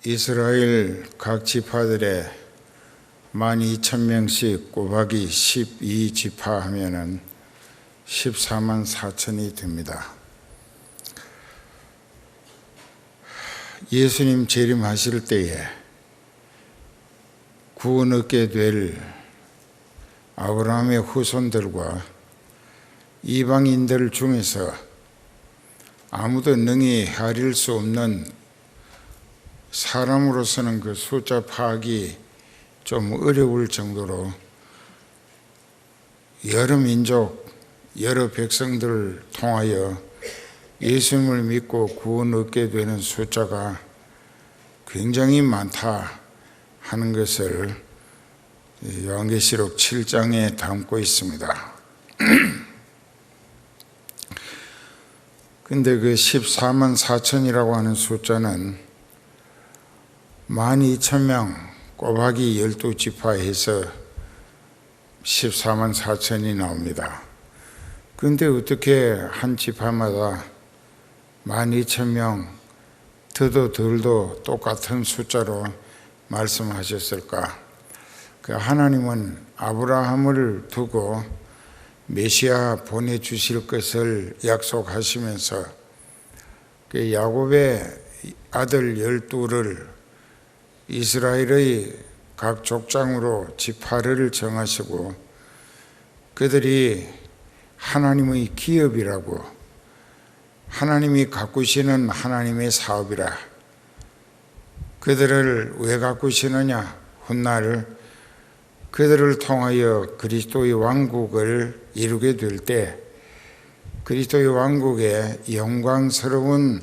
이스라엘 각 지파들의 12,000명씩 곱하기 12지파 하면은 14만 4천이 됩니다. 예수님 재림하실 때에 구원 얻게 될 아브라함의 후손들과 이방인들 중에서 아무도 능히 헤아릴 수 없는 사람으로서는 그 숫자 파악이 좀 어려울 정도로 여러 민족, 여러 백성들을 통하여 예수님을 믿고 구원 얻게 되는 숫자가 굉장히 많다 하는 것을 요한계시록 7장에 담고 있습니다. 근데 그 14만 4천이라고 하는 숫자는 12,000명 곱하기 12지파 해서 14만 4천이 나옵니다. 근데 어떻게 한 지파마다 12,000명 더도 덜도 똑같은 숫자로 말씀하셨을까? 그 하나님은 아브라함을 두고 메시아 보내주실 것을 약속하시면서 그 야곱의 아들 12를 이스라엘의 각 족장으로 지파를 정하시고 그들이 하나님의 기업이라고, 하나님이 가꾸시는 하나님의 사업이라. 그들을 왜 가꾸시느냐? 훗날 그들을 통하여 그리스도의 왕국을 이루게 될 때 그리스도의 왕국의 영광스러운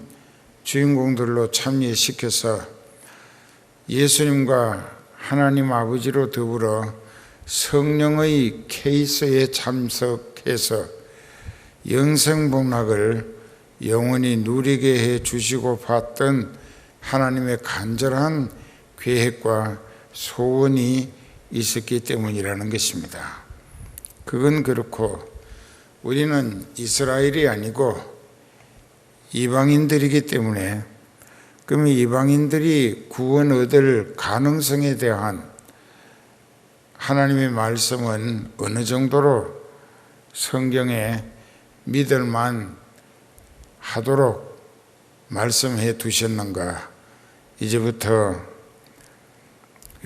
주인공들로 참여시켜서 예수님과 하나님 아버지로 더불어 성령의 케이스에 참석해서 영생복락을 영원히 누리게 해 주시고 봤던 하나님의 간절한 계획과 소원이 있었기 때문이라는 것입니다. 그건 그렇고 우리는 이스라엘이 아니고 이방인들이기 때문에 그럼 이방인들이 구원 얻을 가능성에 대한 하나님의 말씀은 어느 정도로 성경에 믿을만 하도록 말씀해 두셨는가? 이제부터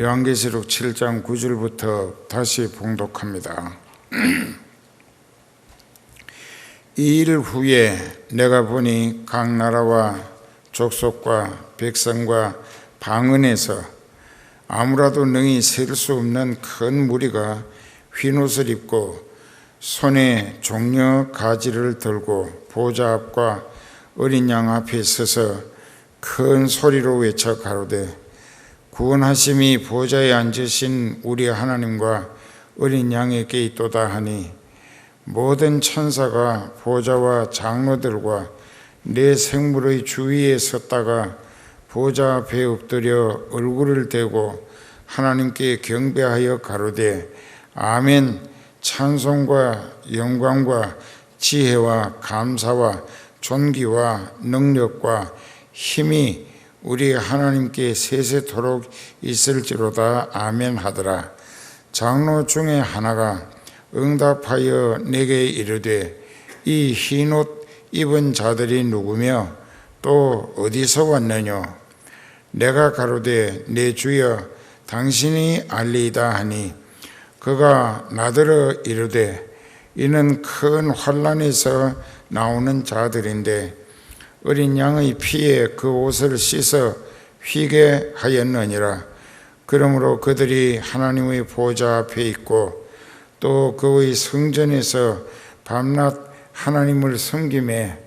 요한계시록 7장 9절부터 다시 봉독합니다. 이 일 후에 내가 보니 각 나라와 족속과 백성과 방언에서 아무라도 능히 셀 수 없는 큰 무리가 흰옷을 입고 손에 종려 가지를 들고 보좌 앞과 어린 양 앞에 서서 큰 소리로 외쳐 가로되 구원하심이 보좌에 앉으신 우리 하나님과 어린 양에게 있도다 하니 모든 천사가 보좌와 장로들과 내 생물의 주위에 섰다가 보좌 앞에 엎드려 얼굴을 대고 하나님께 경배하여 가로되 아멘. 찬송과 영광과 지혜와 감사와 존귀와 능력과 힘이 우리 하나님께 세세토록 있을지로다. 아멘 하더라. 장로 중에 하나가 응답하여 내게 이르되 이 흰옷 입은 자들이 누구며 또 어디서 왔느냐? 내가 가로되 내 주여 당신이 알리이다 하니 그가 나더러 이르되 이는 큰 환난에서 나오는 자들인데 어린 양의 피에 그 옷을 씻어 휘게 하였느니라. 그러므로 그들이 하나님의 보좌 앞에 있고 또 그의 성전에서 밤낮 하나님을 섬기매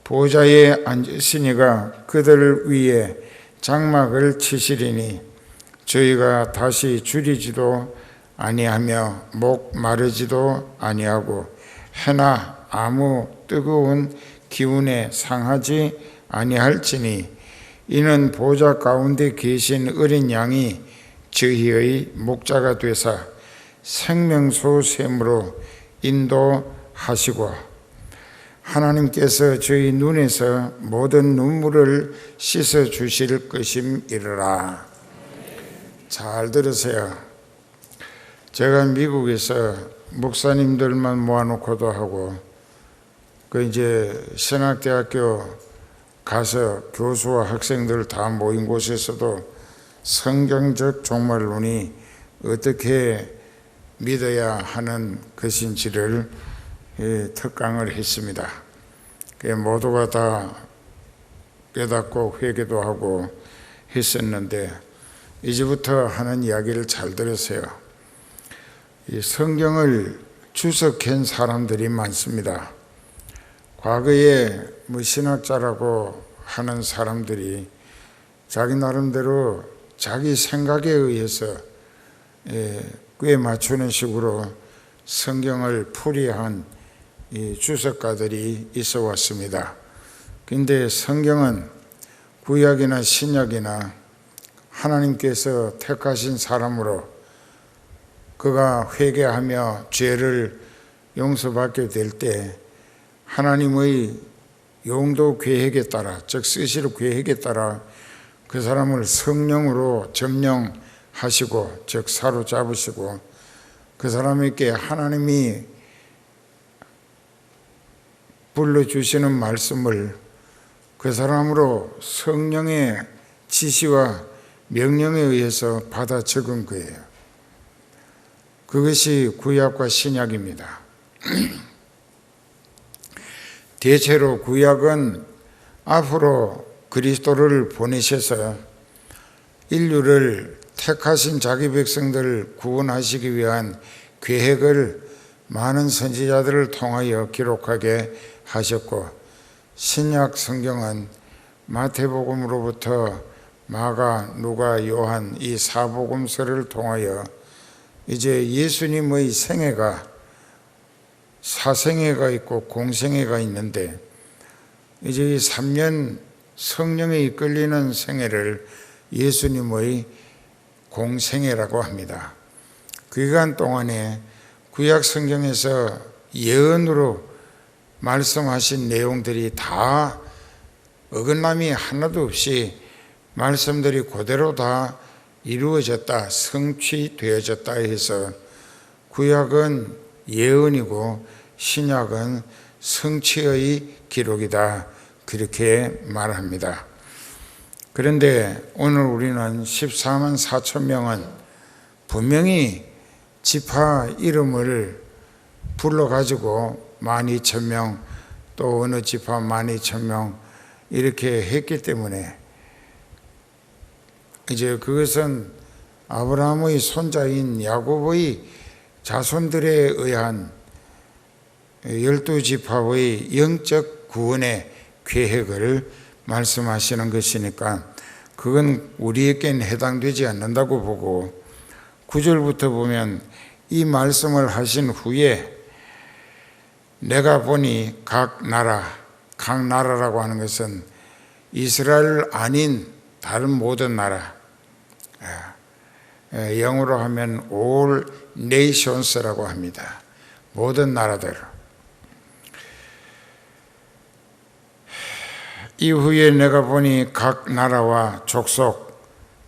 보좌에 앉으시니가 그들을 위해 장막을 치시리니 저희가 다시 줄이지도 아니하며 목 마르지도 아니하고 해나 아무 뜨거운 기운에 상하지 아니할지니 이는 보좌 가운데 계신 어린 양이 저희의 목자가 되사 생명수 샘으로 인도하시고 하나님께서 저희 눈에서 모든 눈물을 씻어 주실 것임이라. 잘 들으세요. 제가 미국에서 목사님들만 모아놓고도 하고 이제 신학대학교 가서 교수와 학생들 다 모인 곳에서도 성경적 종말론이 어떻게 믿어야 하는 것인지를 특강을 했습니다. 모두가 다 깨닫고 회개도 하고 했었는데 이제부터 하는 이야기를 잘 들으세요. 이 성경을 주석한 사람들이 많습니다. 과거에 신학자라고 하는 사람들이 자기 나름대로 자기 생각에 의해서 꽤 맞추는 식으로 성경을 풀이한 주석가들이 있어 왔습니다. 근데 성경은 구약이나 신약이나 하나님께서 택하신 사람으로 그가 회개하며 죄를 용서받게 될 때 하나님의 용도 계획에 따라, 즉 쓰실 계획에 따라 그 사람을 성령으로 점령하시고, 즉 사로잡으시고, 그 사람에게 하나님이 불러주시는 말씀을 그 사람으로 성령의 지시와 명령에 의해서 받아 적은 거예요. 그것이 구약과 신약입니다. 대체로 구약은 앞으로 그리스도를 보내셔서 인류를 택하신 자기 백성들을 구원하시기 위한 계획을 많은 선지자들을 통하여 기록하게 하셨고, 신약 성경은 마태복음으로부터 마가, 누가, 요한 이 사복음서를 통하여 이제 예수님의 생애가 사생애가 있고 공생애가 있는데 이제 이 3년 성령에 이끌리는 생애를 예수님의 공생애라고 합니다. 그 기간 동안에 구약 성경에서 예언으로 말씀하신 내용들이 다 어긋남이 하나도 없이 말씀들이 그대로 다 이루어졌다, 성취되어졌다 해서 구약은 예언이고 신약은 성취의 기록이다, 그렇게 말합니다. 그런데 오늘 우리는 14만 4천 명은 분명히 지파 이름을 불러가지고 12,000명, 또 어느 지파 12,000명 이렇게 했기 때문에 이제 그것은 아브라함의 손자인 야곱의 자손들에 의한 12지파의 영적 구원의 계획을 말씀하시는 것이니까 그건 우리에겐 해당되지 않는다고 보고 9절부터 보면 이 말씀을 하신 후에 내가 보니 각 나라라고 하는 것은 이스라엘 아닌 다른 모든 나라, 영어로 하면 all nations라고 합니다. 모든 나라들. 이후에 내가 보니 각 나라와 족속,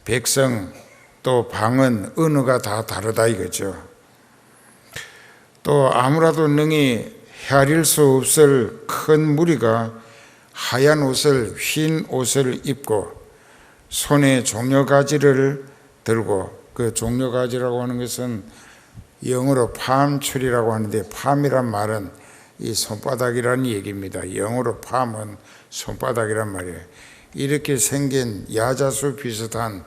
백성, 또 방언, 언어가 다 다르다 이거죠. 또 아무라도 능히 헤아릴 수 없을 큰 무리가 하얀 옷을, 흰 옷을 입고 손에 종려가지를 들고, 그 종려가지라고 하는 것은 영어로 팜출이라고 하는데, 팜이란 말은 이 손바닥이라는 얘기입니다. 영어로 팜은 손바닥이란 말이에요. 이렇게 생긴 야자수 비슷한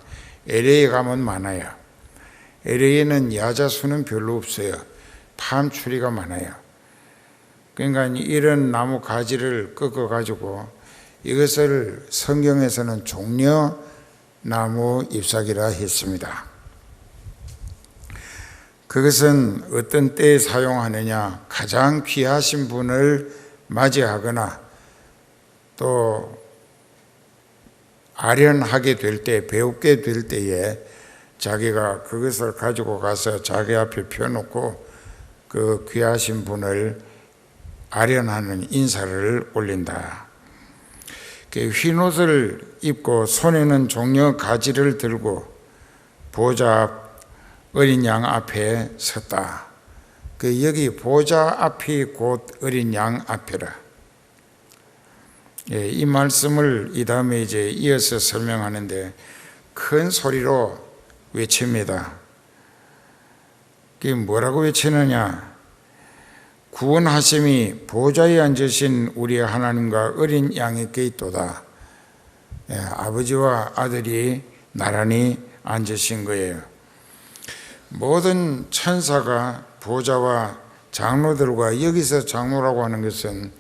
LA에 가면 많아요. LA에는 야자수는 별로 없어요. 팜추리가 많아요. 그러니까 이런 나무 가지를 꺾어가지고 이것을 성경에서는 종려나무 잎사귀라 했습니다. 그것은 어떤 때에 사용하느냐, 가장 귀하신 분을 맞이하거나 또 아련하게 될 때, 배웁게 될 때에 자기가 그것을 가지고 가서 자기 앞에 펴놓고 그 귀하신 분을 아련하는 인사를 올린다. 흰옷을 입고 손에는 종려 가지를 들고 보좌 앞 어린 양 앞에 섰다. 여기 보좌 앞이 곧 어린 양 앞이라. 이 말씀을 이 다음에 이제 이어서 설명하는데 큰 소리로 외칩니다. 그게 뭐라고 외치느냐? 구원하심이 보좌에 앉으신 우리 하나님과 어린 양에게 있도다. 아버지와 아들이 나란히 앉으신 거예요. 모든 천사가 보좌와 장로들과, 여기서 장로라고 하는 것은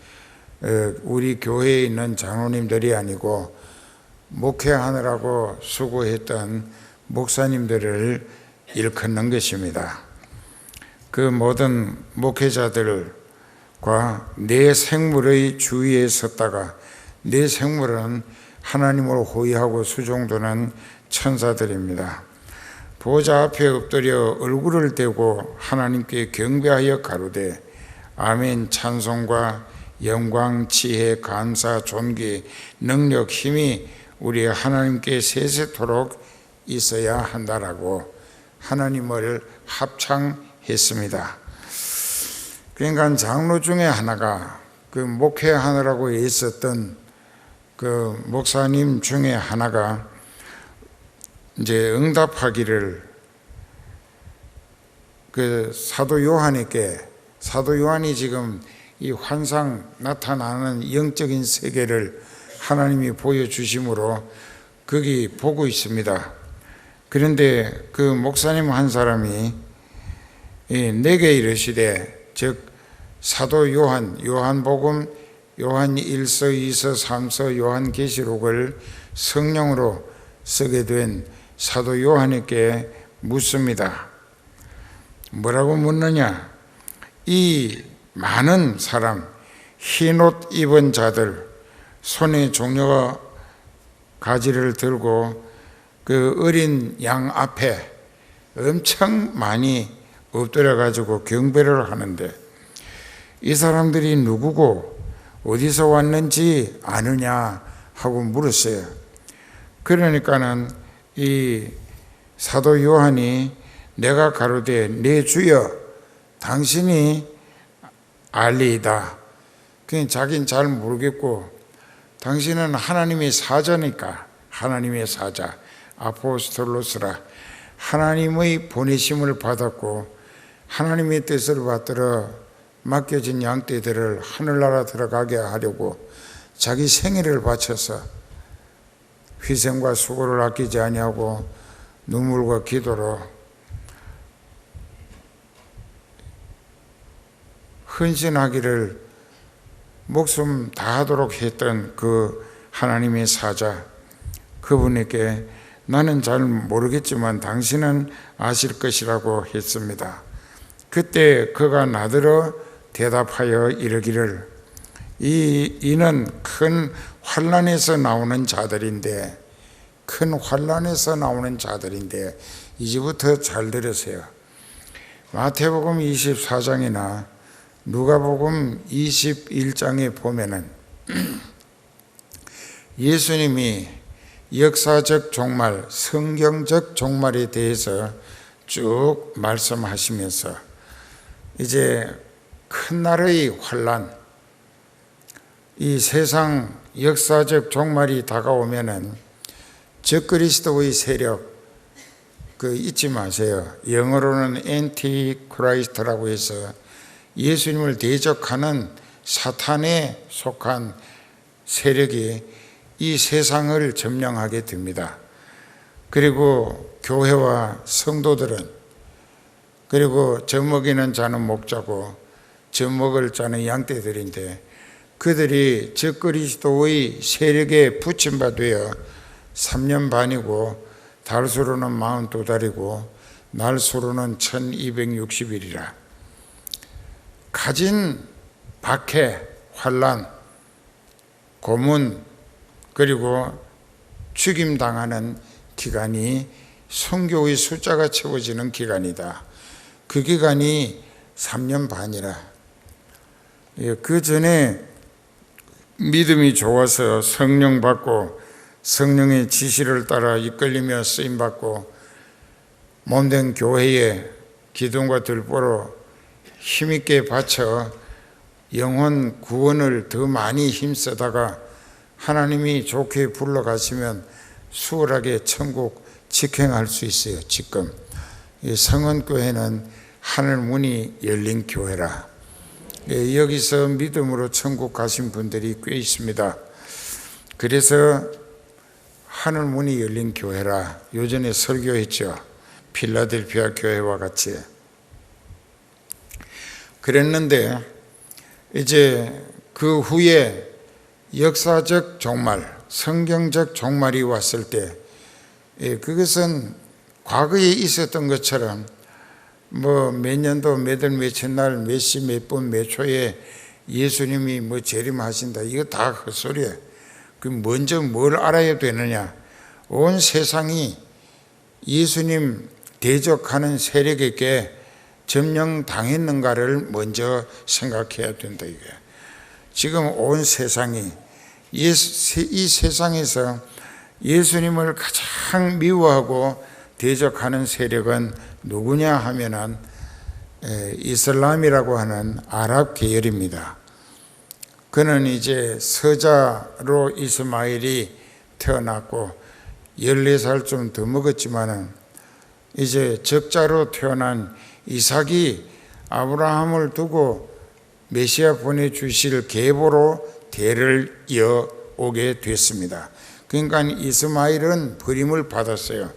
우리 교회에 있는 장로님들이 아니고 목회하느라고 수고했던 목사님들을 일컫는 것입니다. 그 모든 목회자들과 내 생물의 주위에 섰다가, 내 생물은 하나님을 호위하고 수종드는 천사들입니다. 보좌 앞에 엎드려 얼굴을 대고 하나님께 경배하여 가로되 아멘. 찬송과 영광, 지혜, 감사, 존귀, 능력, 힘이 우리 하나님께 세세토록 있어야 한다라고 하나님을 합창했습니다. 그러니까 장로 중에 하나가, 그 목회하느라고 있었던 그 목사님 중에 하나가 이제 응답하기를 그 사도 요한에게, 사도 요한이 지금 이 환상 나타나는 영적인 세계를 하나님이 보여주심으로 거기 보고 있습니다. 그런데 그 목사님 한 사람이 내게 이르시되, 즉 사도 요한, 요한복음, 요한 1서, 2서, 3서, 요한계시록을 성령으로 쓰게 된 사도 요한에게 묻습니다. 뭐라고 묻느냐? 이 많은 사람, 흰옷 입은 자들, 손에 종려 가지를 들고 그 어린 양 앞에 엄청 많이 엎드려 가지고 경배를 하는데, 이 사람들이 누구고 어디서 왔는지 아느냐 하고 물었어요. 그러니까는 이 사도 요한이 내가 가로되 내 주여 당신이 알리이다. 그냥 자기는 잘 모르겠고, 당신은 하나님의 사자니까, 하나님의 사자 아포스톨로스라, 하나님의 보내심을 받았고 하나님의 뜻을 받들어 맡겨진 양떼들을 하늘나라 들어가게 하려고 자기 생애를 바쳐서 희생과 수고를 아끼지 아니하고 눈물과 기도로 헌신하기를 목숨 다하도록 했던 그 하나님의 사자, 그분에게 나는 잘 모르겠지만 당신은 아실 것이라고 했습니다. 그때 그가 나더러 대답하여 이르기를, 이는 큰 환난에서 나오는 자들인데, 큰 환난에서 나오는 자들인데, 이제부터 잘 들으세요. 마태복음 24장이나 누가복음 21장에 보면은 예수님이 역사적 종말, 성경적 종말에 대해서 쭉 말씀하시면서 이제 큰 날의 환난, 이 세상 역사적 종말이 다가오면은 적그리스도의 세력, 그 잊지 마세요. 영어로는 엔티크라이스트라고 해서 예수님을 대적하는 사탄에 속한 세력이 이 세상을 점령하게 됩니다. 그리고 교회와 성도들은, 그리고 젖먹이는 자는 목자고 젖먹을 자는 양떼들인데, 그들이 적그리스도의 세력에 붙임바 되어 3년 반이고 달수로는 42달이고 날수로는 1260일이라 가진 박해, 환난, 고문, 그리고 죽임당하는 기간이 성교의 숫자가 채워지는 기간이다. 그 기간이 3년 반이라. 그 전에 믿음이 좋아서 성령 받고 성령의 지시를 따라 이끌리며 쓰임받고 몸된 교회에 기둥과 들보로 힘있게 바쳐 영혼 구원을 더 많이 힘쓰다가 하나님이 좋게 불러가시면 수월하게 천국 직행할 수 있어요. 지금 이 성원교회는 하늘 문이 열린 교회라. 여기서 믿음으로 천국 가신 분들이 꽤 있습니다. 그래서 하늘 문이 열린 교회라 요전에 설교했죠. 필라델피아 교회와 같이. 그랬는데 이제 그 후에 역사적 종말, 성경적 종말이 왔을 때 그것은 과거에 있었던 것처럼 뭐 몇 년도 몇월 며칠 날 몇 시 몇 분 몇 초에 예수님이 뭐 재림하신다, 이거 다 헛소리야. 그 먼저 뭘 알아야 되느냐? 온 세상이 예수님 대적하는 세력에게 점령당했는가를 먼저 생각해야 된다. 이게 지금 온 세상이 이 세상에서 예수님을 가장 미워하고 대적하는 세력은 누구냐 하면은 이슬람이라고 하는 아랍 계열입니다. 그는 이제 서자로 이스마엘이 태어났고 14살 좀 더 먹었지만은 이제 적자로 태어난 이삭이 아브라함을 두고 메시아 보내주실 계보로 대를 이어오게 됐습니다. 그러니까 이스마엘은 버림을 받았어요.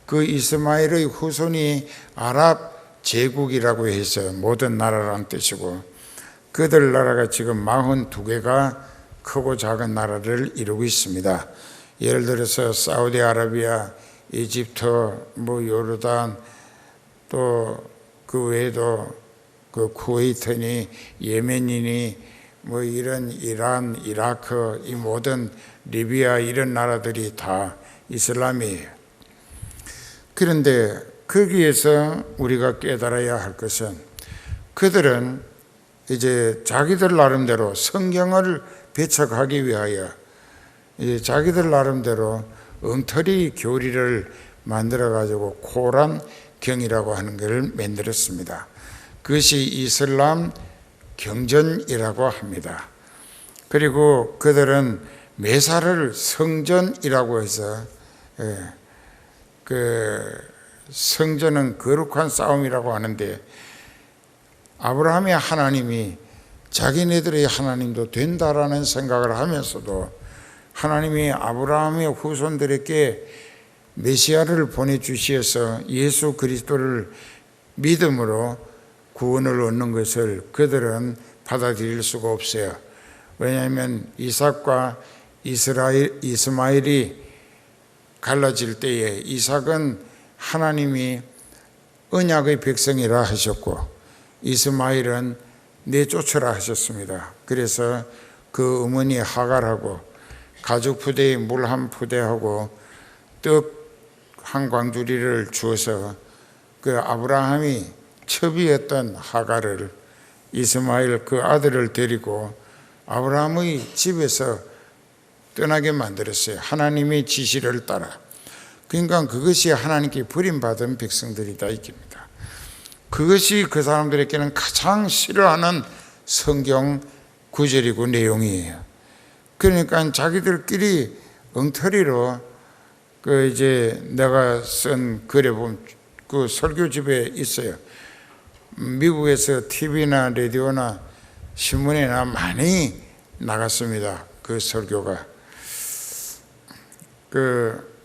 그 이스마엘의 후손이 아랍 제국이라고 해서 모든 나라라는 뜻이고, 그들 나라가 지금 42개가 크고 작은 나라를 이루고 있습니다. 예를 들어서 사우디아라비아, 이집트, 뭐 요르단, 또 그 외에도 그 쿠웨이트니, 예멘이니, 뭐 이런 이란, 이라크, 이 모든 리비아 이런 나라들이 다 이슬람이에요. 그런데 거기에서 우리가 깨달아야 할 것은 그들은 이제 자기들 나름대로 성경을 배척하기 위하여 이제 자기들 나름대로 엉터리 교리를 만들어 가지고 코란 경이라고 하는 것을 만들었습니다. 그것이 이슬람 경전이라고 합니다. 그리고 그들은 매사를 성전이라고 해서 그 성전은 거룩한 싸움이라고 하는데, 아브라함의 하나님이 자기네들의 하나님도 된다라는 생각을 하면서도 하나님이 아브라함의 후손들에게 메시아를 보내주시어서 예수 그리스도를 믿음으로 구원을 얻는 것을 그들은 받아들일 수가 없어요. 왜냐하면 이삭과 이스마엘이 갈라질 때에 이삭은 하나님이 언약의 백성이라 하셨고 이스마엘은 내쫓으라 하셨습니다. 그래서 그 어머니 하갈하고 가죽 푸대에 물 한 푸대하고 떡 한 광주리를 주어서 그 아브라함이 첩이었던 하갈을, 이스마엘 그 아들을 데리고 아브라함의 집에서 떠나게 만들었어요. 하나님의 지시를 따라. 그러니까 그것이 하나님께 버림받은 백성들이다 이깁니다. 그것이 그 사람들에게는 가장 싫어하는 성경 구절이고 내용이에요. 그러니까 자기들끼리 엉터리로 그 이제 내가 쓴 글에 보면 그 설교집에 있어요. 미국에서 TV나 라디오나 신문에나 많이 나갔습니다. 그 설교가 그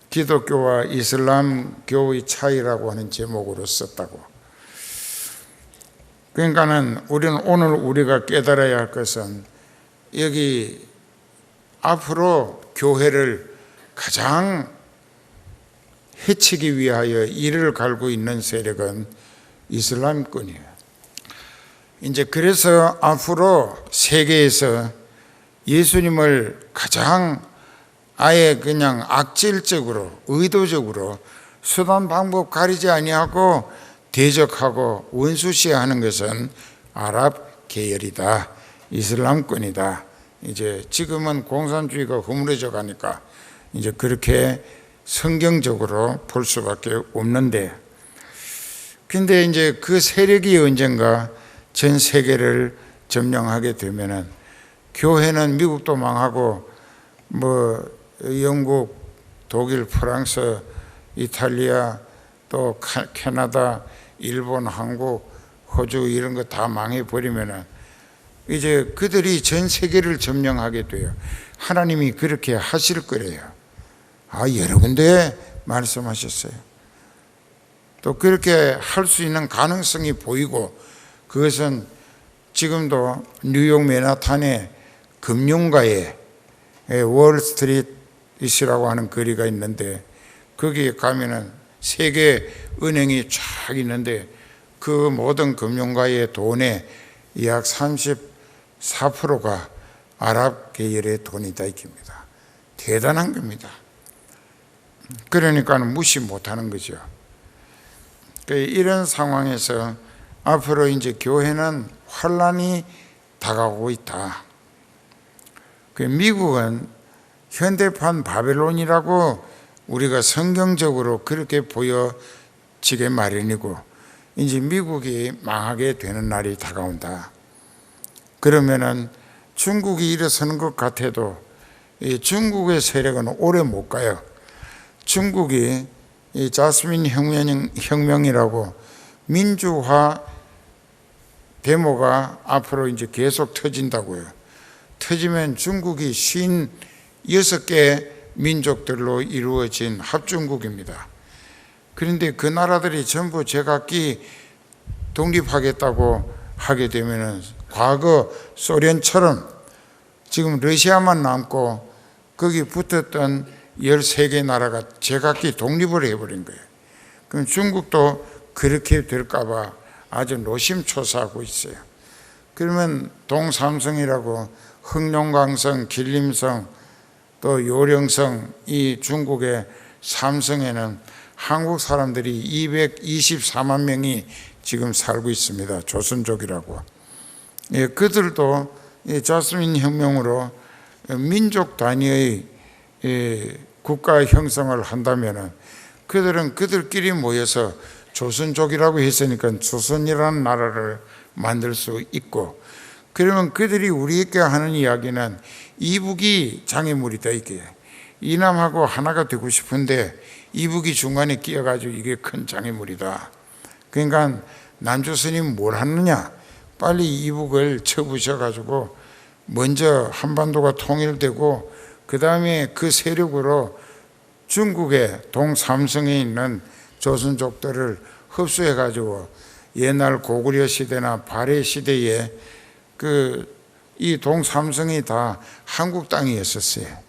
기독교와 이슬람교의 차이라고 하는 제목으로 썼다고. 그러니까는 우리는 오늘 우리가 깨달아야 할 것은 여기 앞으로 교회를 가장 해치기 위하여 이를 갈고 있는 세력은 이슬람권이에요. 이제 그래서 앞으로 세계에서 예수님을 가장 아예 그냥 악질적으로 의도적으로 수단 방법 가리지 아니하고 대적하고 원수시하는 것은 아랍 계열이다. 이슬람권이다. 이제 지금은 공산주의가 허물어져 가니까 이제 그렇게 성경적으로 볼 수밖에 없는데, 근데 이제 그 세력이 언젠가 전 세계를 점령하게 되면은 교회는 미국도 망하고 뭐 영국, 독일, 프랑스, 이탈리아, 또 캐나다, 일본, 한국, 호주 이런 거 다 망해버리면은 이제 그들이 전 세계를 점령하게 돼요. 하나님이 그렇게 하실 거래요. 여러 군데 말씀하셨어요. 또 그렇게 할 수 있는 가능성이 보이고, 그것은 지금도 뉴욕 맨하탄에 금융가에 월스트리트이라고 하는 거리가 있는데, 거기에 가면은 세계 은행이 쫙 있는데 그 모든 금융가의 돈의 약 34%가 아랍 계열의 돈이다 이깁니다. 대단한 겁니다. 그러니까 무시 못하는 거죠. 이런 상황에서 앞으로 이제 교회는 환란이 다가오고 있다. 미국은 현대판 바벨론이라고 우리가 성경적으로 그렇게 보여지게 마련이고, 이제 미국이 망하게 되는 날이 다가온다. 그러면은 중국이 일어서는 것 같아도 이 중국의 세력은 오래 못 가요. 중국이 이 자스민 혁명이라고 민주화 데모가 앞으로 이제 계속 터진다고요. 터지면 중국이 56개 민족들로 이루어진 합중국입니다. 그런데 그 나라들이 전부 제각기 독립하겠다고 하게 되면은 과거 소련처럼 지금 러시아만 남고 거기 붙었던 13개 나라가 제각기 독립을 해버린 거예요. 그럼 중국도 그렇게 될까봐 아주 노심초사하고 있어요. 그러면 동삼성이라고 흑룡강성, 길림성, 또 요령성, 이 중국의 삼성에는 한국 사람들이 224만 명이 지금 살고 있습니다. 조선족이라고. 그들도 자스민 혁명으로 민족 단위의 국가 형성을 한다면은 그들은 그들끼리 모여서 조선족이라고 했으니까 조선이라는 나라를 만들 수 있고, 그러면 그들이 우리에게 하는 이야기는 이북이 장애물이다 이게. 이남하고 하나가 되고 싶은데 이북이 중간에 끼어가지고 이게 큰 장애물이다. 그러니까 남조선이 뭘 하느냐, 빨리 이북을 쳐부셔가지고 먼저 한반도가 통일되고 그 다음에 그 세력으로 중국의 동삼성에 있는 조선족들을 흡수해가지고 옛날 고구려 시대나 발해 시대에 이 동삼성이 다 한국 땅이었었어요.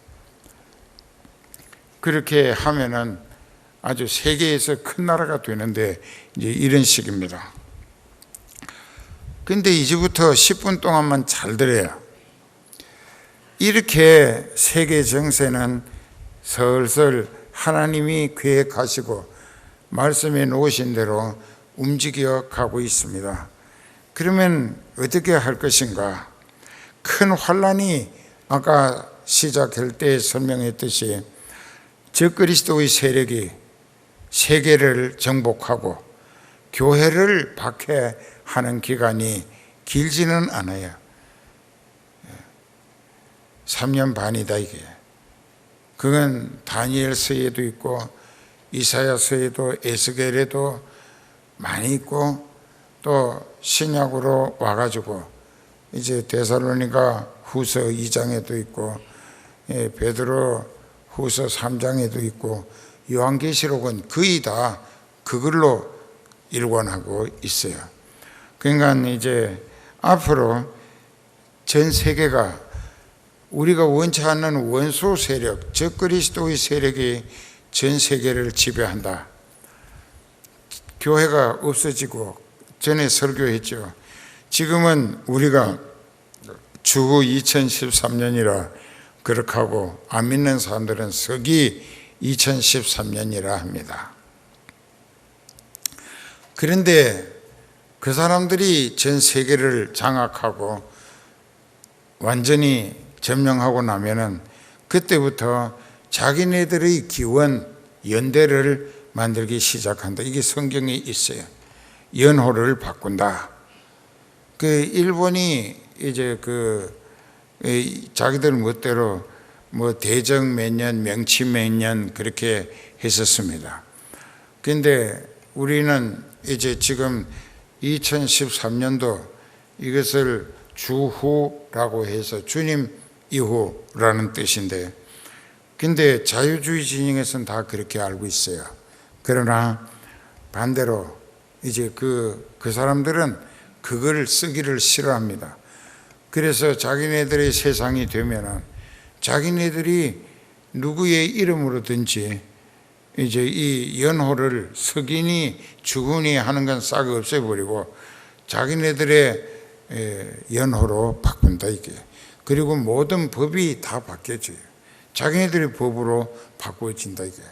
그렇게 하면은 아주 세계에서 큰 나라가 되는데 이제 이런 식입니다. 근데 이제부터 10분 동안만 잘 들어요. 이렇게 세계 정세는 슬슬 하나님이 계획하시고 말씀해 놓으신 대로 움직여 가고 있습니다. 그러면 어떻게 할 것인가? 큰 환란이 아까 시작할 때 설명했듯이 적그리스도의 세력이 세계를 정복하고 교회를 박해하는 기간이 길지는 않아요. 3년 반이다 이게. 그건 다니엘서에도 있고 이사야서에도 에스겔에도 많이 있고, 또 신약으로 와가지고 이제 데살로니가 후서 2장에도 있고 베드로 후서 3장에도 있고 요한계시록은 거의 다 그걸로 일관하고 있어요. 그러니까 이제 앞으로 전 세계가 우리가 원치 않는 원수 세력, 적그리스도의 세력이 전 세계를 지배한다. 교회가 없어지고, 전에 설교했죠. 지금은 우리가 주후 2013년이라 그렇게 하고 안 믿는 사람들은 서기 2013년이라 합니다. 그런데 그 사람들이 전 세계를 장악하고 완전히 점령하고 나면은 그때부터 자기네들의 기원 연대를 만들기 시작한다. 이게 성경에 있어요. 연호를 바꾼다. 그 일본이 이제 자기들 멋대로 뭐 대정 몇 년, 명치 몇 년 그렇게 했었습니다. 근데 우리는 이제 지금 2013년도 이것을 주후라고 해서 주님 이후라는 뜻인데, 근데 자유주의 진영에서는 다 그렇게 알고 있어요. 그러나 반대로 이제 그 사람들은 그걸 쓰기를 싫어합니다. 그래서 자기네들의 세상이 되면은 자기네들이 누구의 이름으로든지 이제 이 연호를 석인이 주군이 하는 건 싹 없애버리고 자기네들의 연호로 바꾼다 이게. 그리고 모든 법이 다 바뀌어져요. 자기네들의 법으로 바꾸어진다 이게.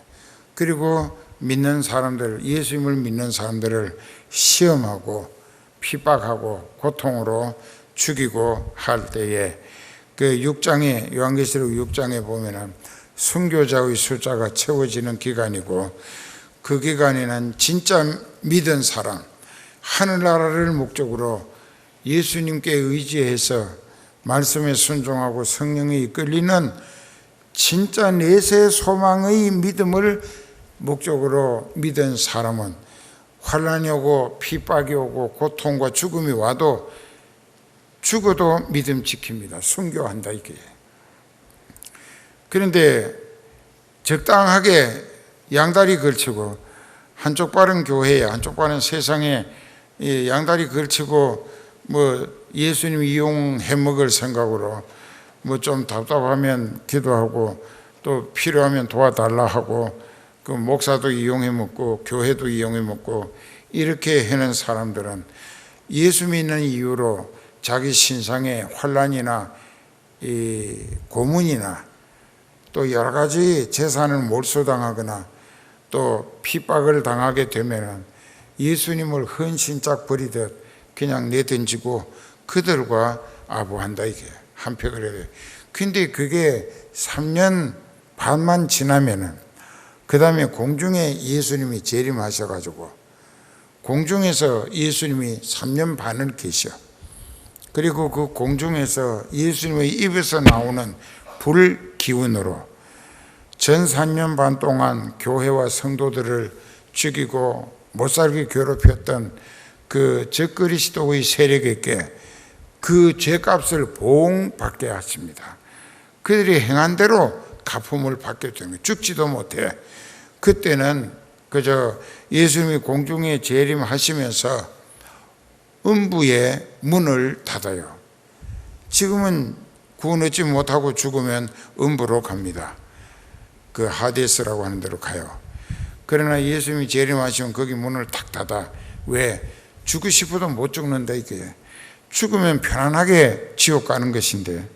그리고 믿는 사람들, 예수님을 믿는 사람들을 시험하고 핍박하고 고통으로 죽이고 할 때에 그 6장에 요한계시록 6장에 보면은 순교자의 숫자가 채워지는 기간이고, 그 기간에는 진짜 믿은 사람, 하늘나라를 목적으로 예수님께 의지해서 말씀에 순종하고 성령에 이끌리는 진짜 내세 소망의 믿음을 목적으로 믿은 사람은 환난이 오고 핍박이 오고 고통과 죽음이 와도 죽어도 믿음 지킵니다. 순교한다 이게. 그런데 적당하게 양다리 걸치고 한쪽 발은 교회에 한쪽 발은 세상에 양다리 걸치고 뭐 예수님 이용해 먹을 생각으로 뭐 좀 답답하면 기도하고 또 필요하면 도와달라 하고 그 목사도 이용해 먹고 교회도 이용해 먹고 이렇게 하는 사람들은 예수 믿는 이유로 자기 신상에 환난이나 이 고문이나 또 여러 가지 재산을 몰수당하거나 또 핍박을 당하게 되면 예수님을 헌신짝 버리듯 그냥 내던지고 그들과 아부한다 이게. 한평을 해야 돼. 근데 그게 3년 반만 지나면은 그 다음에 공중에 예수님이 재림하셔가지고 공중에서 예수님이 3년 반을 계셔. 그리고 그 공중에서 예수님의 입에서 나오는 불 기운으로 전 3년 반 동안 교회와 성도들을 죽이고 못살게 괴롭혔던 그 적그리스도의 세력에게 그 죄값을 보응받게 하십니다. 그들이 행한 대로 갚음을 받게 되는 거예요. 죽지도 못해. 그때는 그저 예수님이 공중에 재림하시면서 음부의 문을 닫아요. 지금은 구원 얻지 못하고 죽으면 음부로 갑니다. 그 하데스라고 하는 데로 가요. 그러나 예수님이 재림하시면 거기 문을 탁 닫아. 왜? 죽고 싶어도 못 죽는다 이게. 죽으면 편안하게 지옥 가는 것인데,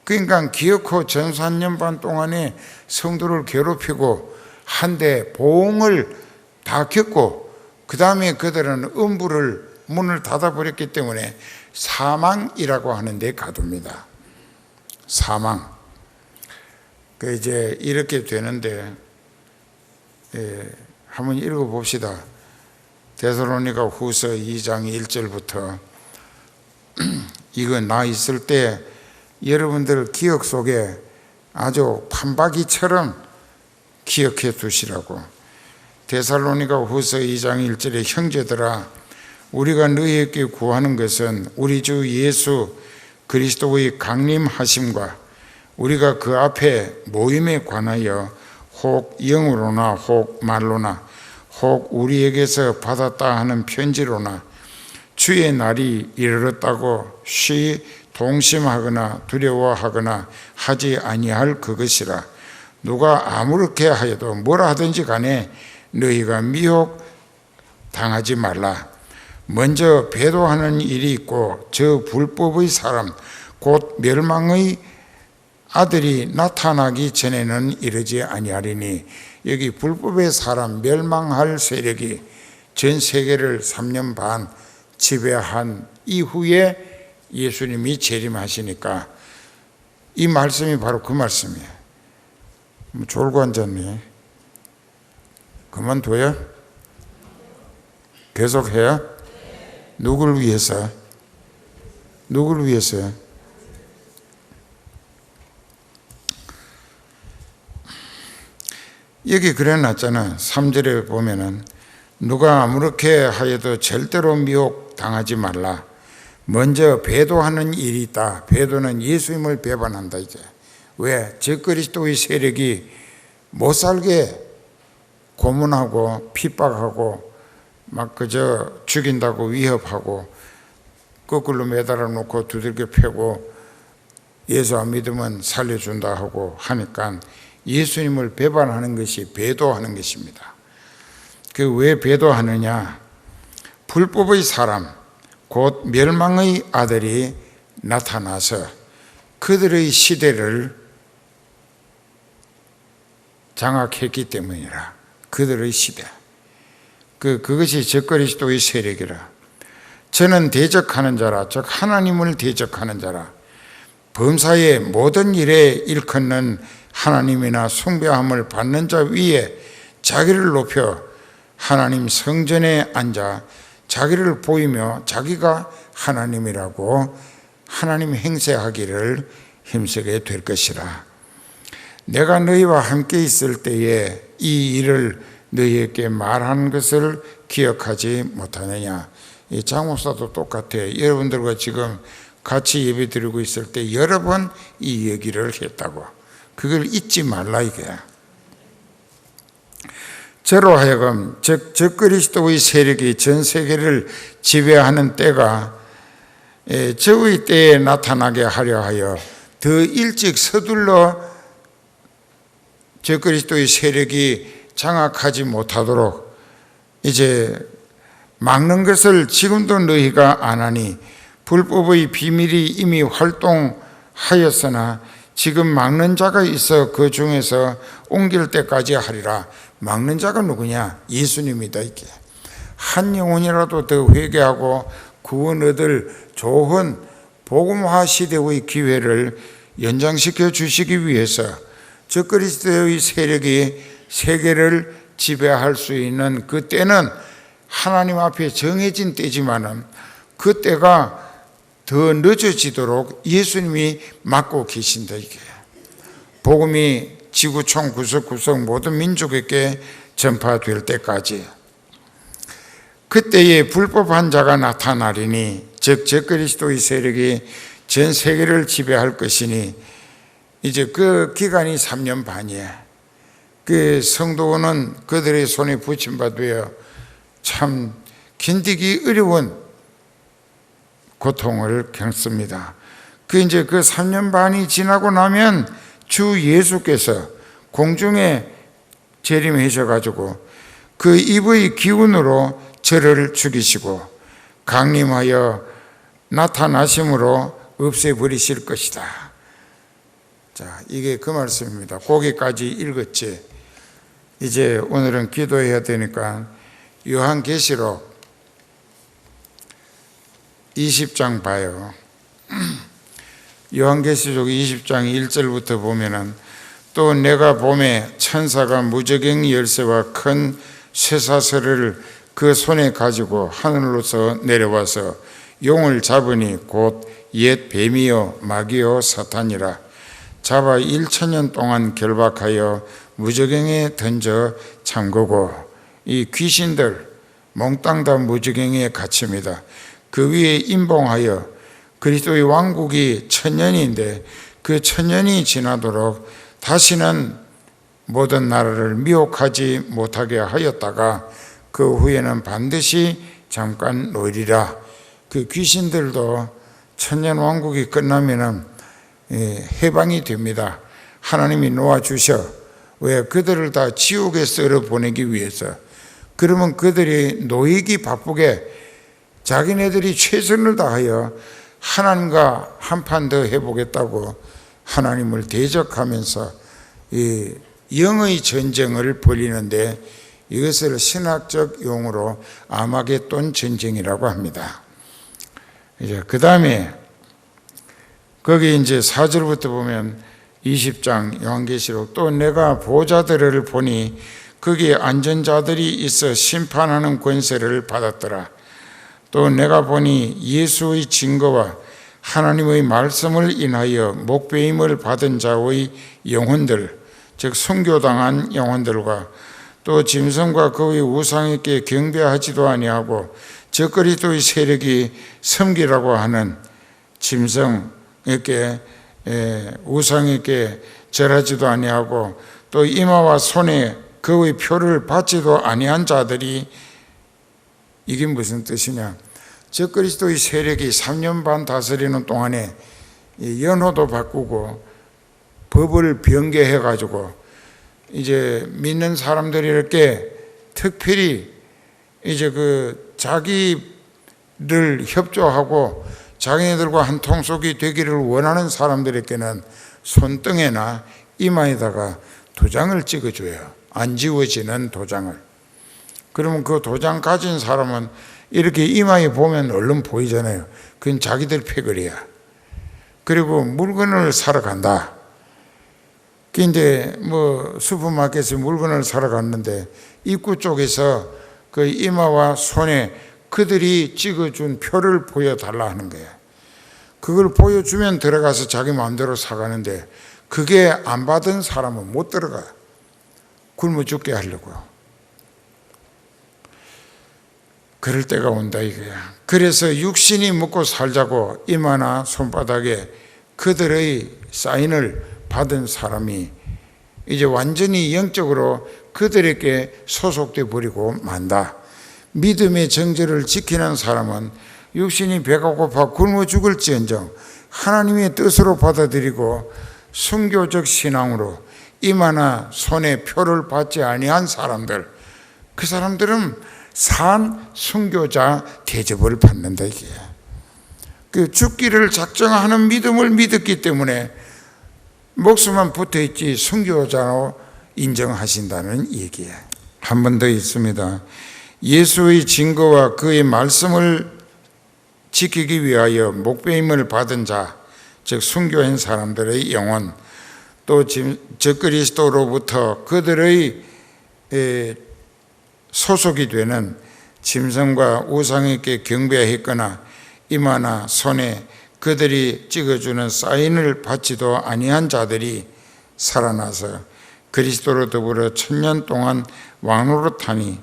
그러니까 기어코 전 3년 반 동안에 성도를 괴롭히고 한데 보응을 다 겪고 그 다음에 그들은 음부를 문을 닫아버렸기 때문에 사망이라고 하는 데 가둡니다. 사망. 그 이제 이렇게 되는데, 한번 읽어봅시다. 데살로니가 후서 2장 1절부터. 이거 나 있을 때 여러분들 기억 속에 아주 판박이처럼 기억해 두시라고. 데살로니가 후서 2장 1절에 형제들아, 우리가 너희에게 구하는 것은 우리 주 예수 그리스도의 강림하심과 우리가 그 앞에 모임에 관하여 혹 영으로나 혹 말로나 혹 우리에게서 받았다 하는 편지로나 주의 날이 이르렀다고 쉬 동심하거나 두려워하거나 하지 아니할 그것이라. 누가 아무렇게 하여도 뭐라 하든지 간에 너희가 미혹 당하지 말라. 먼저 배도하는 일이 있고 저 불법의 사람 곧 멸망의 아들이 나타나기 전에는 이르지 아니하리니. 여기 불법의 사람, 멸망할 세력이 전 세계를 3년 반 지배한 이후에 예수님이 재림하시니까 이 말씀이 바로 그 말씀이에요. 졸고 앉았니? 그만둬요? 계속해요? 누굴 위해서? 누굴 위해서요? 여기 그래 놨잖아. 3절에 보면은 누가 아무렇게 하여도 절대로 미혹 당하지 말라. 먼저 배도하는 일이 있다. 배도는 예수님을 배반한다 이제. 왜? 적그리스도의 세력이 못 살게 고문하고 핍박하고 막 그저 죽인다고 위협하고 거꾸로 매달아 놓고 두들겨 패고 예수 안 믿으면 살려준다 하고 하니까 예수님을 배반하는 것이 배도하는 것입니다. 그 왜 배도하느냐? 불법의 사람 곧 멸망의 아들이 나타나서 그들의 시대를 장악했기 때문이라. 그들의 시대. 그것이 적그리스도의 세력이라. 저는 대적하는 자라, 즉 하나님을 대적하는 자라. 범사의 모든 일에 일컫는 하나님이나 숭배함을 받는 자 위에 자기를 높여 하나님 성전에 앉아 자기를 보이며 자기가 하나님이라고 하나님 행세하기를 힘쓰게 될 것이라. 내가 너희와 함께 있을 때에 이 일을 너희에게 말한 것을 기억하지 못하느냐. 이 장목사도 똑같아요. 여러분들과 지금 같이 예배 드리고 있을 때 여러 번 이 얘기를 했다고. 그걸 잊지 말라 이거야. 저로 하여금 적그리스도의 세력이 전 세계를 지배하는 때가 저의 때에 나타나게 하려 하여 더 일찍 서둘러 적그리스도의 세력이 장악하지 못하도록 이제 막는 것을 지금도 너희가 안 하니 불법의 비밀이 이미 활동하였으나 지금 막는 자가 있어 그 중에서 옮길 때까지 하리라. 막는 자가 누구냐? 예수님이다 이게. 한 영혼이라도 더 회개하고 구원 얻을 좋은 복음화 시대의 기회를 연장시켜 주시기 위해서 적그리스도의 세력이 세계를 지배할 수 있는 그 때는 하나님 앞에 정해진 때지만은 그 때가 더 늦어지도록 예수님이 맡고 계신다 이게. 복음이 지구촌 구석구석 모든 민족에게 전파될 때까지. 그때에 불법한 자가 나타나리니 즉 적그리스도의 세력이 전 세계를 지배할 것이니 이제 그 기간이 3년 반이야. 그 성도는 그들의 손에 붙임받으여 참 견디기 어려운 고통을 겪습니다. 이제 그 3년 반이 지나고 나면 주 예수께서 공중에 재림하셔가지고 그 입의 기운으로 저를 죽이시고 강림하여 나타나심으로 없애버리실 것이다. 자, 이게 그 말씀입니다. 거기까지 읽었지. 이제 오늘은 기도해야 되니까 요한계시록 20장 봐요. 요한계시록 20장 1절부터 보면은 또 내가 보매 천사가 무저갱 열쇠와 큰 쇠사슬을 그 손에 가지고 하늘로서 내려와서 용을 잡으니 곧 옛 뱀이요 마귀요 사탄이라. 잡아 1000년 동안 결박하여 무저갱에 던져 잠그고 이 귀신들 몽땅 다 무저갱에 갇힙니다. 그 위에 임봉하여 그리스도의 왕국이 1000년인데 그 1000년이 지나도록 다시는 모든 나라를 미혹하지 못하게 하였다가 그 후에는 반드시 잠깐 놓으리라. 그 귀신들도 1000년 왕국이 끝나면은 해방이 됩니다. 하나님이 놓아주셔. 왜? 그들을 다 지옥에 썰어 보내기 위해서. 그러면 그들이 놓이기 바쁘게 자기네들이 최선을 다하여 하나님과 한판 더 해보겠다고 하나님을 대적하면서 이 영의 전쟁을 벌이는데 이것을 신학적 용어로 아마겟돈 전쟁이라고 합니다. 이제 그 다음에 거기 이제 4절부터 보면 20장 요한계시록, 또 내가 보좌들을 보니 거기에 앉은 자들이 있어 심판하는 권세를 받았더라. 또 내가 보니 예수의 증거와 하나님의 말씀을 인하여 목배임을 받은 자의 영혼들, 즉 순교당한 영혼들과 또 짐승과 그의 우상에게 경배하지도 아니하고 저 그리스도의 세력이 섬기라고 하는 짐승에게 우상에게 절하지도 아니하고 또 이마와 손에 그의 표를 받지도 아니한 자들이, 이게 무슨 뜻이냐, 저 그리스도의 세력이 3년 반 다스리는 동안에 연호도 바꾸고 법을 변개해 가지고 이제 믿는 사람들이 이렇게 특별히 이제 그 자기를 협조하고 자기네들과 한 통속이 되기를 원하는 사람들에게는 손등에나 이마에다가 도장을 찍어줘요. 안 지워지는 도장을. 그러면 그 도장 가진 사람은 이렇게 이마에 보면 얼른 보이잖아요. 그건 자기들 패거리야. 그리고 물건을 사러 간다. 근데 뭐 슈퍼마켓에 물건을 사러 갔는데 입구 쪽에서 그 이마와 손에 그들이 찍어준 표를 보여달라 하는 거야. 그걸 보여주면 들어가서 자기 마음대로 사가는데 그게 안 받은 사람은 못 들어가. 굶어 죽게 하려고요. 그럴 때가 온다 이거야. 그래서 육신이 먹고 살자고 이마나 손바닥에 그들의 사인을 받은 사람이 이제 완전히 영적으로 그들에게 소속돼 버리고 만다. 믿음의 정절을 지키는 사람은 육신이 배가 고파 굶어 죽을지언정 하나님의 뜻으로 받아들이고 순교적 신앙으로 이마나 손에 표를 받지 아니한 사람들, 그 사람들은 산 순교자 대접을 받는다 이게. 그 죽기를 작정하는 믿음을 믿었기 때문에 목숨만 붙어있지 순교자로 인정하신다는 얘기예요. 한 번 더 있습니다. 예수의 증거와 그의 말씀을 지키기 위하여 목배임을 받은 자, 즉 순교한 사람들의 영혼, 또 저 그리스도로부터 그들의 소속이 되는 짐승과 우상에게 경배했거나 이마나 손에 그들이 찍어주는 사인을 받지도 아니한 자들이 살아나서 그리스도로 더불어 1000년 동안 왕노릇하니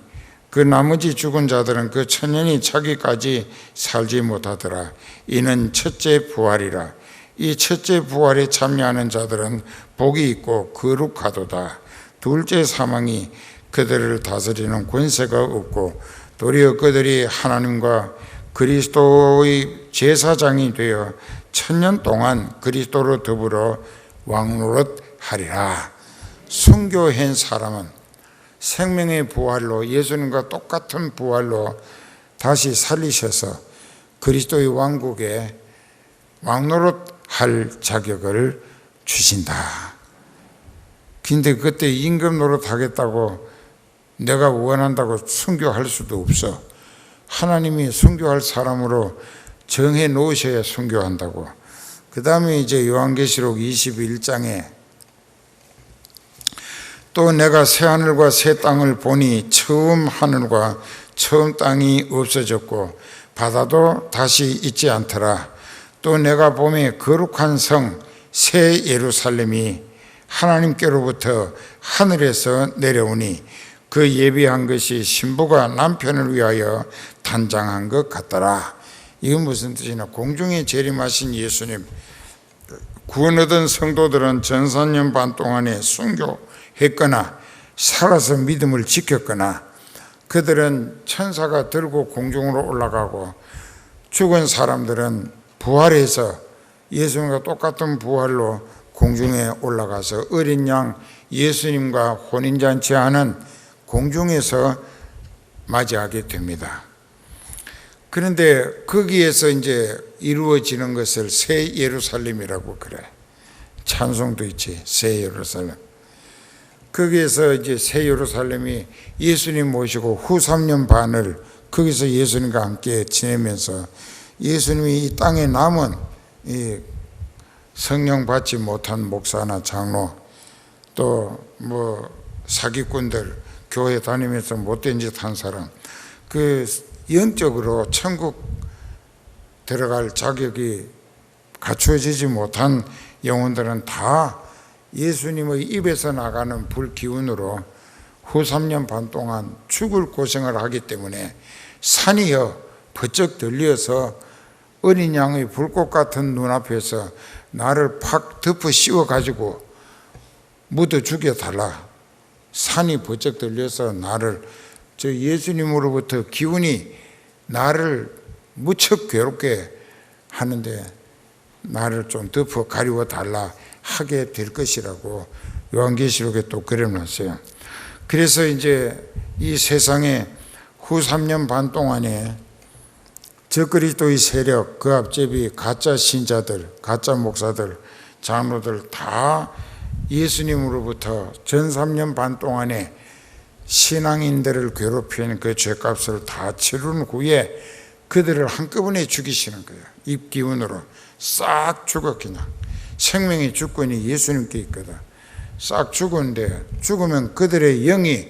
그 나머지 죽은 자들은 그 1000년이 차기까지 살지 못하더라. 이는 첫째 부활이라. 이 첫째 부활에 참여하는 자들은 복이 있고 거룩하도다. 둘째 사망이 그들을 다스리는 권세가 없고 도리어 그들이 하나님과 그리스도의 제사장이 되어 1000년 동안 그리스도로 더불어 왕노릇하리라. 순교한 사람은 생명의 부활로 예수님과 똑같은 부활로 다시 살리셔서 그리스도의 왕국에 왕노릇할 자격을 주신다. 근데 그때 임금 노릇 하겠다고 내가 원한다고 순교할 수도 없어. 하나님이 순교할 사람으로 정해 놓으셔야 순교한다고. 그 다음에 이제 요한계시록 21장에 또 내가 새하늘과 새 땅을 보니 처음 하늘과 처음 땅이 없어졌고 바다도 다시 있지 않더라. 또 내가 보매 거룩한 성 새 예루살렘이 하나님께로부터 하늘에서 내려오니 그 예비한 것이 신부가 남편을 위하여 단장한 것 같더라. 이건 무슨 뜻이냐, 공중에 재림하신 예수님, 구원 얻은 성도들은 전산년 반 동안에 순교했거나 살아서 믿음을 지켰거나 그들은 천사가 들고 공중으로 올라가고 죽은 사람들은 부활해서 예수님과 똑같은 부활로 공중에 올라가서 어린 양 예수님과 혼인잔치하는 공중에서 맞이하게 됩니다. 그런데 거기에서 이제 이루어지는 것을 새 예루살렘이라고 그래. 찬송도 있지, 새 예루살렘. 거기에서 이제 새 예루살렘이 예수님 모시고 후 3년 반을 거기서 예수님과 함께 지내면서 예수님이 이 땅에 남은 이 성령 받지 못한 목사나 장로, 또 사기꾼들, 교회 다니면서 못된 짓 한 사람, 그 영적으로 천국 들어갈 자격이 갖추어지지 못한 영혼들은 다 예수님의 입에서 나가는 불기운으로 후 3년 반 동안 죽을 고생을 하기 때문에 산이여 버쩍 들려서 어린 양의 불꽃 같은 눈앞에서 나를 팍 덮어 씌워가지고 묻어 죽여달라. 산이 버쩍 들려서 나를, 저 예수님으로부터 기운이 나를 무척 괴롭게 하는데 나를 좀 덮어 가리워 달라 하게 될 것이라고 요한계시록에 또 그려놨어요. 그래서 이제 이 세상에 후 3년 반 동안에 적그리스도의 세력, 그 앞제비, 가짜 신자들, 가짜 목사들, 장로들 다 예수님으로부터 전 3년 반 동안에 신앙인들을 괴롭히는 그 죄값을 다 치른 후에 그들을 한꺼번에 죽이시는 거예요. 입기운으로 싹 죽어. 그냥 생명의 주권이 예수님께 있거든. 싹 죽었는데 죽으면 그들의 영이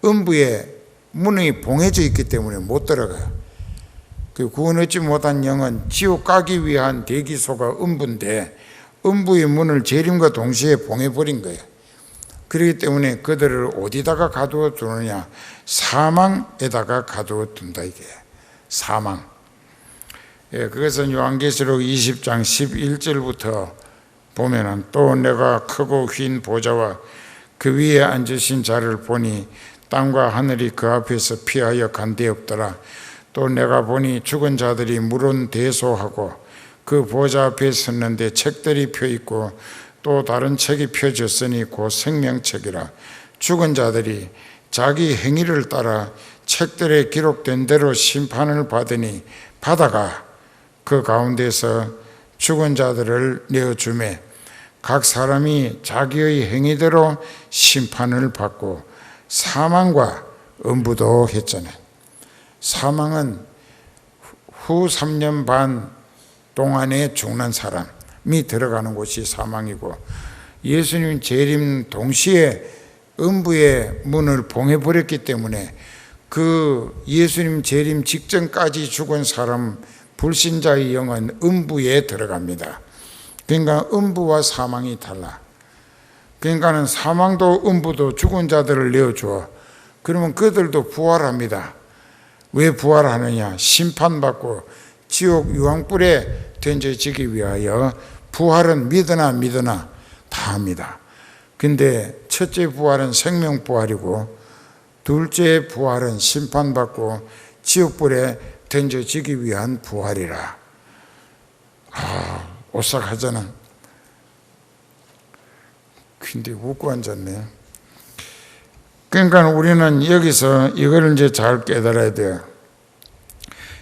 음부의 문이 봉해져 있기 때문에 못 들어가요. 그 구원 얻지 못한 영은 지옥 가기 위한 대기소가 음부인데 음부의 문을 재림과 동시에 봉해버린 거예요. 그렇기 때문에 그들을 어디다가 가두어 두느냐, 사망에다가 가두어 둔다. 이게 사망. 그것은 요한계시록 20장 11절부터 보면은 또 내가 크고 휜 보좌와 그 위에 앉으신 자를 보니 땅과 하늘이 그 앞에서 피하여 간 데 없더라. 또 내가 보니 죽은 자들이 물은 대소하고 그 보좌 앞에 섰는데 책들이 펴 있고 또 다른 책이 펴졌으니 곧 생명책이라. 죽은 자들이 자기 행위를 따라 책들에 기록된 대로 심판을 받으니 받아가 그 가운데서 죽은 자들을 내어주매 각 사람이 자기의 행위대로 심판을 받고 사망과 음부도 했잖아요. 사망은 후 3년 반 동안에 죽는 사람이 들어가는 곳이 사망이고, 예수님 재림 동시에 음부의 문을 봉해버렸기 때문에 그 예수님 재림 직전까지 죽은 사람, 불신자의 영은 음부에 들어갑니다. 그러니까 음부와 사망이 달라. 그러니까는 사망도 음부도 죽은 자들을 내어줘. 그러면 그들도 부활합니다. 왜 부활하느냐? 심판받고 지옥 유황불에 던져지기 위하여 부활은 믿으나 다 합니다. 근데 첫째 부활은 생명 부활이고 둘째 부활은 심판받고 지옥불에 던져지기 위한 부활이라. 오싹하잖아. 근데 웃고 앉았네. 그러니까 우리는 여기서 이걸 이제 잘 깨달아야 돼요.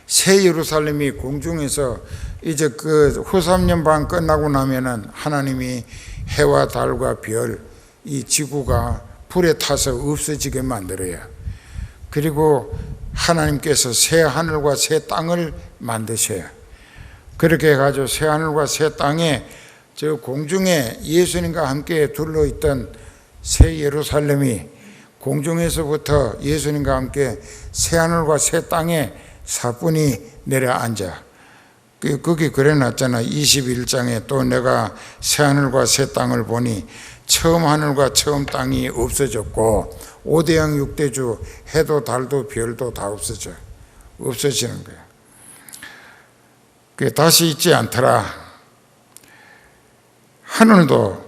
새 예루살렘이 공중에서 이제 그 후 3년 반 끝나고 나면은 하나님이 해와 달과 별, 이 지구가 불에 타서 없어지게 만들어요. 그리고 하나님께서 새 하늘과 새 땅을 만드셔요. 그렇게 해가지고 새 하늘과 새 땅에 저 공중에 예수님과 함께 둘러있던 새 예루살렘이 공중에서부터 예수님과 함께 새 하늘과 새 땅에 사뿐히 내려앉아. 거기 그래놨잖아. 21장에 또 내가 새 하늘과 새 땅을 보니 처음 하늘과 처음 땅이 없어졌고 5대양 6대주 해도 달도 별도 다 없어지는 거야. 그게 다시 있지 않더라. 하늘도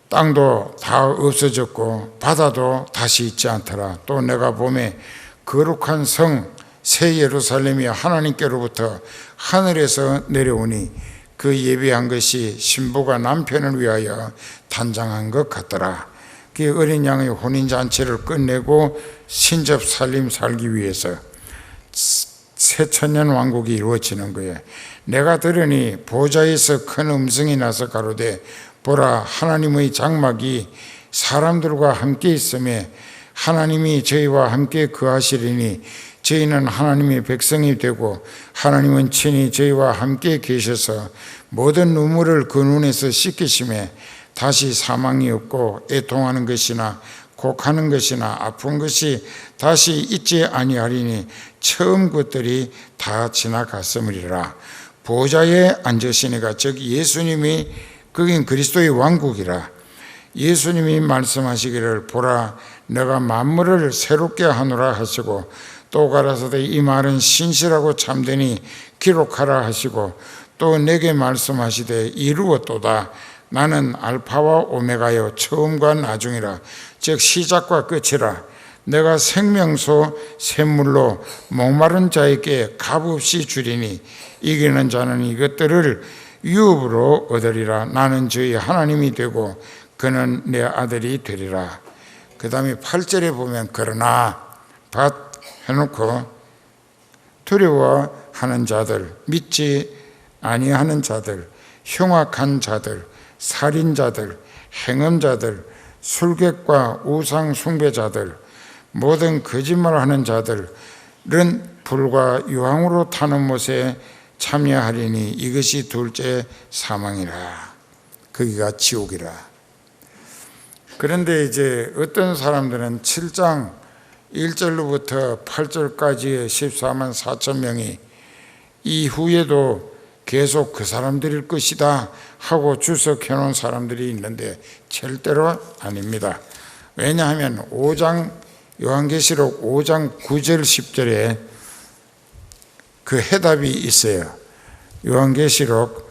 땅도 다 없어졌고 바다도 다시 있지 않더라. 또 내가 봄에 거룩한 성 새 예루살렘이 하나님께로부터 하늘에서 내려오니 그 예비한 것이 신부가 남편을 위하여 단장한 것 같더라. 그 어린 양의 혼인잔치를 끝내고 신접 살림 살기 위해서 새 천년 왕국이 이루어지는 거예요. 내가 들으니 보좌에서 큰 음성이 나서 가로되 보라, 하나님의 장막이 사람들과 함께 있음에 하나님이 저희와 함께 거하시리니 저희는 하나님의 백성이 되고 하나님은 친히 저희와 함께 계셔서 모든 눈물을 그 눈에서 씻기심에 다시 사망이 없고 애통하는 것이나 곡하는 것이나 아픈 것이 다시 있지 아니하리니 처음 것들이 다 지나갔음이라. 보좌에 앉으시니가 즉 예수님이 거긴 그리스도의 왕국이라. 예수님이 말씀하시기를 보라 내가 만물을 새롭게 하노라 하시고 또 가라사대 이 말은 신실하고 참되니 기록하라 하시고 또 내게 말씀하시되 이루었도다. 나는 알파와 오메가요 처음과 나중이라. 즉 시작과 끝이라. 내가 생명수 샘물로 목마른 자에게 값없이 주리니 이기는 자는 이것들을 유업으로 얻으리라. 나는 저희 하나님이 되고 그는 내 아들이 되리라. 그 다음에 8절에 보면 그러나 밭 해놓고 두려워하는 자들, 믿지 아니하는 자들, 흉악한 자들, 살인자들, 행음자들, 술객과 우상 숭배자들, 모든 거짓말하는 자들은 불과 유황으로 타는 못에 참여하리니 이것이 둘째 사망이라. 거기가 지옥이라. 그런데 이제 어떤 사람들은 7장 1절로부터 8절까지의 14만 4천 명이 이후에도 계속 그 사람들일 것이다 하고 주석해 놓은 사람들이 있는데 절대로 아닙니다. 왜냐하면 5장 요한계시록 5장 9절 10절에 그 해답이 있어요. 요한계시록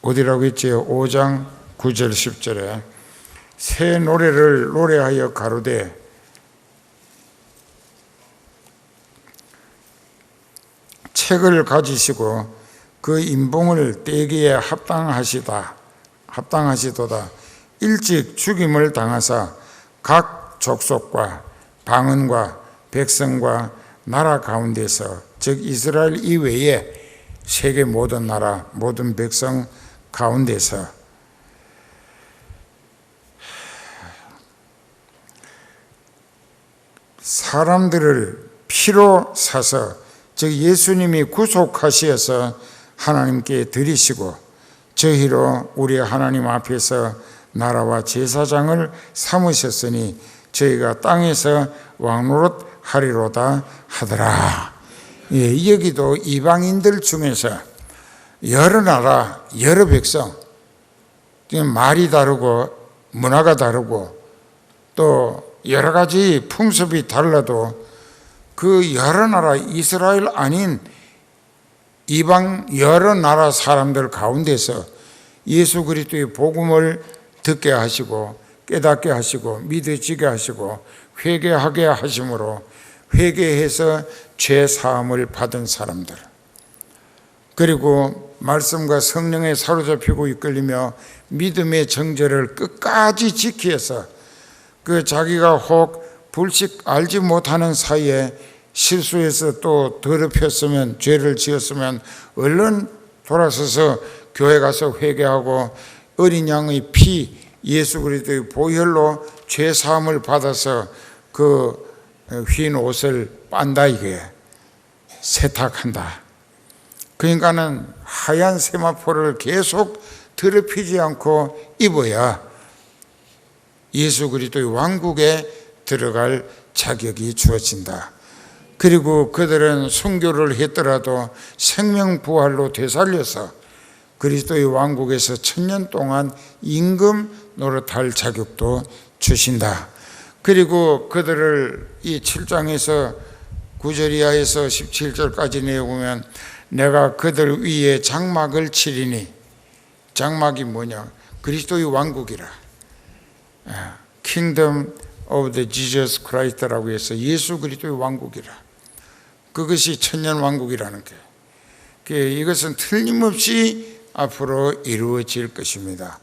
어디라고 했지요? 5장 9절 10절에 새 노래를 노래하여 가로되 책을 가지시고 그 인봉을 떼기에 합당하시도다. 일찍 죽임을 당하사 각 족속과 방언과 백성과 나라 가운데서 즉 이스라엘 이외에 세계 모든 나라 모든 백성 가운데서 사람들을 피로 사서 즉 예수님이 구속하시어서 하나님께 드리시고 저희로 우리 하나님 앞에서 나라와 제사장을 삼으셨으니 저희가 땅에서 왕노릇 하리로다 하더라. 예, 여기도 이방인들 중에서 여러 나라 여러 백성 말이 다르고 문화가 다르고 또 여러 가지 풍습이 달라도 그 여러 나라 이스라엘 아닌 이방 여러 나라 사람들 가운데서 예수 그리스도의 복음을 듣게 하시고 깨닫게 하시고 믿어지게 하시고 회개하게 하심으로 회개해서 죄 사함을 받은 사람들 그리고 말씀과 성령에 사로잡히고 이끌리며 믿음의 정죄를 끝까지 지키어서 그 자기가 혹 불식 알지 못하는 사이에 실수해서 또 더럽혔으면 죄를 지었으면 얼른 돌아서서 교회 가서 회개하고 어린 양의 피 예수 그리스도의 보혈로 죄 사함을 받아서 그 흰 옷을 빤다 이게 세탁한다. 그러니까는 하얀 세마포를 계속 더럽히지 않고 입어야 예수 그리스도의 왕국에 들어갈 자격이 주어진다. 그리고 그들은 순교를 했더라도 생명부활로 되살려서 그리스도의 왕국에서 1000년 동안 임금 노릇할 자격도 주신다. 그리고 그들을 이 7장에서 9절 이하에서 17절까지 내보면 내가 그들 위에 장막을 치리니 장막이 뭐냐? 그리스도의 왕국이라. Kingdom of the Jesus Christ라고 해서 예수 그리스도의 왕국이라. 그것이 천년 왕국이라는 게 이것은 틀림없이 앞으로 이루어질 것입니다.